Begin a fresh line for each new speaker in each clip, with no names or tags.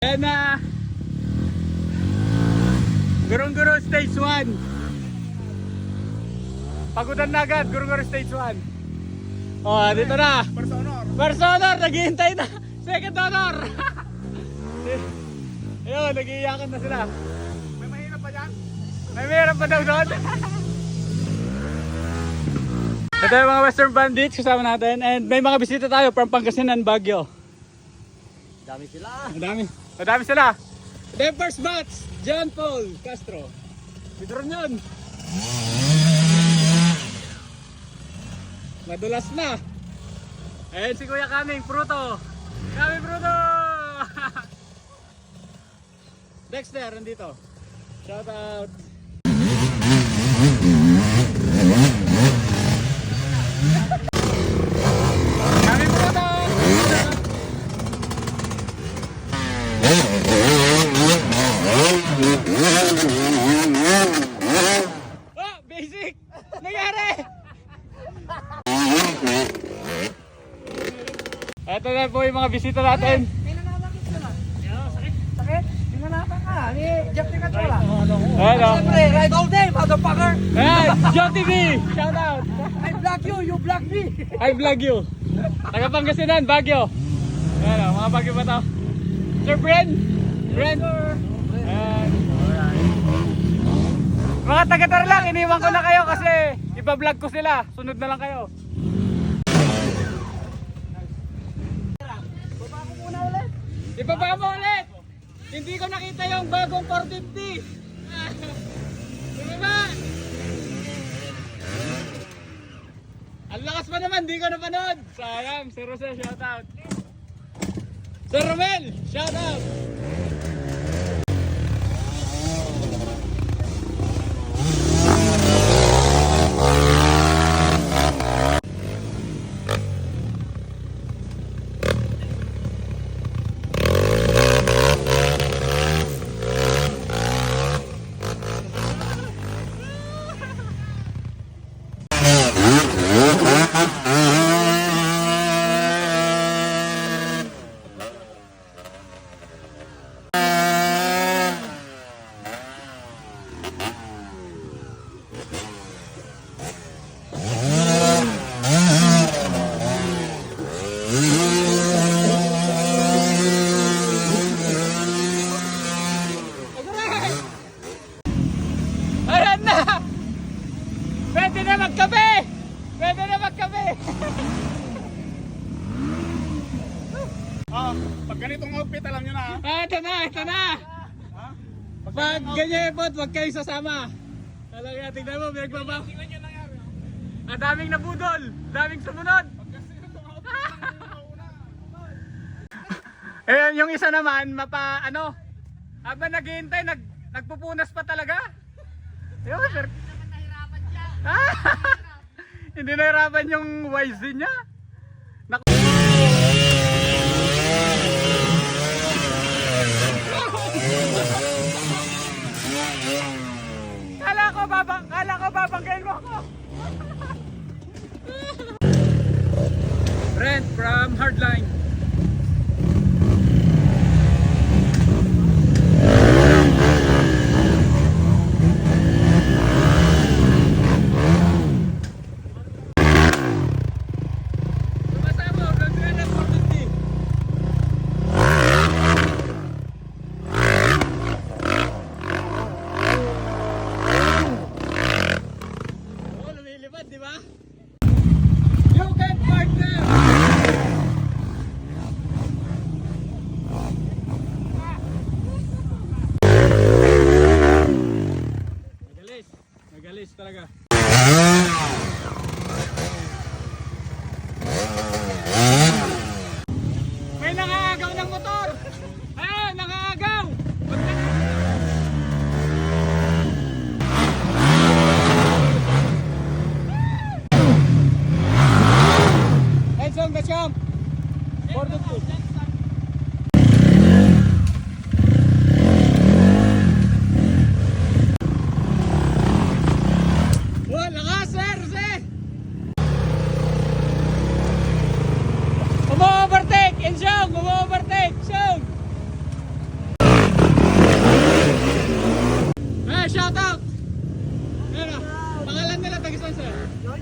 Ayan na. Gurong-guro stage 1. Pagudan na agad, gurong-guro stage 1. Oh, dito na.
First honor.
First honor, naghihintay na. Second honor. Ayun, nag-iiyakan na sila.
May mahirap pa dyan?
May meron pa daw doon. Ito yung mga Western Bandits kasama natin. And may mga bisita tayo from Pangasinan, Baguio.
Dami sila.
Madami sila. Ito yung first batch, John Paul Castro. Bidron yun. Madulas na. Ayan si Kuya Kaming Pruto. Kaming Pruto! Dexter, nandito. Shout out. Kaming Pruto! Oh, basic! Nangyari! Ito na po yung mga bisita natin.
May nananakit ka na. Sakit? Sakit? May nananakit ka. Jeff Tika Chola.
Ano?
Siyempre, ride all day, motherfucker.
Hey, John TV! Shout out!
I block you, you block me.
I vlog you. Taga Pangasinan, Baguio. Ayan o, mga Baguio ba to? Sir Bren? Bren? Ayan. Mga taga-tar lang, iniwan ko na kayo kasi ipa-vlog ko sila. Sunod na lang kayo.
Baba ko muna ulit.
Ibaba mo ulit! Hindi ko nakita yung bagong 450. Ibaba! Ang lakas pa naman, di ko napanood. Sayang, Sir Jose, shout out. Sir Romel, shout out. Ayan na! Pwede na magkape! Pwede na magkape!
Pag ganitong outfit, alam nyo na ha.
Ito na, ito na! Pag ganyan po, huwag kayong sasama. Talaga, tignan mo, pinagbaba. Ang daming nabudol, daming sumunod. Ayan, yung isa naman, habang naghihintay, nagpupunas pa talaga. Ayun, sir. Hindi nahirapan yung YZ niya. Kala ko babanggain mo ako. Brent from Hardline.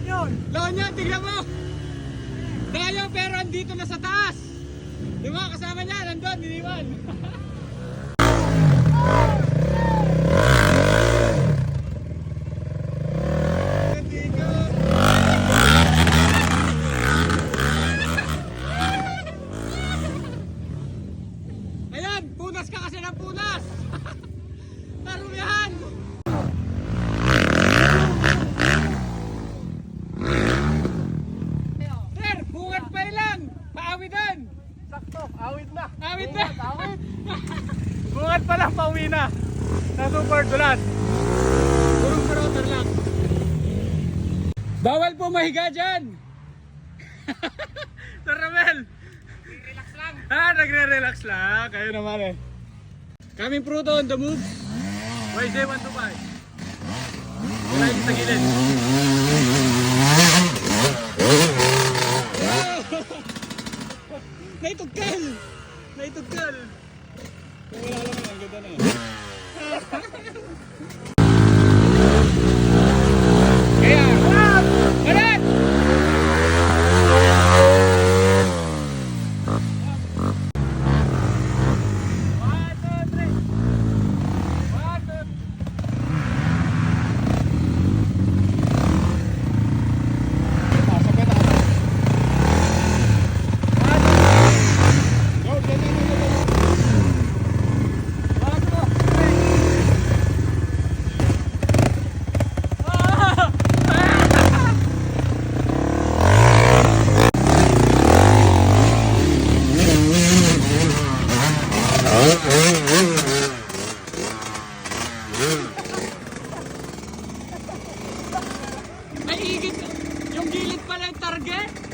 Laon yan, tignan mo! Dayo pero andito na sa taas! Yung mga kasama niya, nandun, niliwan! Ayan, punas ka kasi ng punas! Tarumihan! Sir, bungat pa lang! Paawitan!
Sakto, awit na.
Awit na!
Awit.
Bungat pa lang, pauwi na! Na super dulas! Purong rotor lang! Bawal po mahiga dyan! Sir Ramel!
Relax lang.
Nagre-relax lang. Kayo naman eh. Kaming Pruto on the move. YJ125. Wala yung sa gilid. Naitugkal! Naitugkal! Wala lang ang ganda na eh. Kaya, kanan! Naigit yung gilid pala yung target.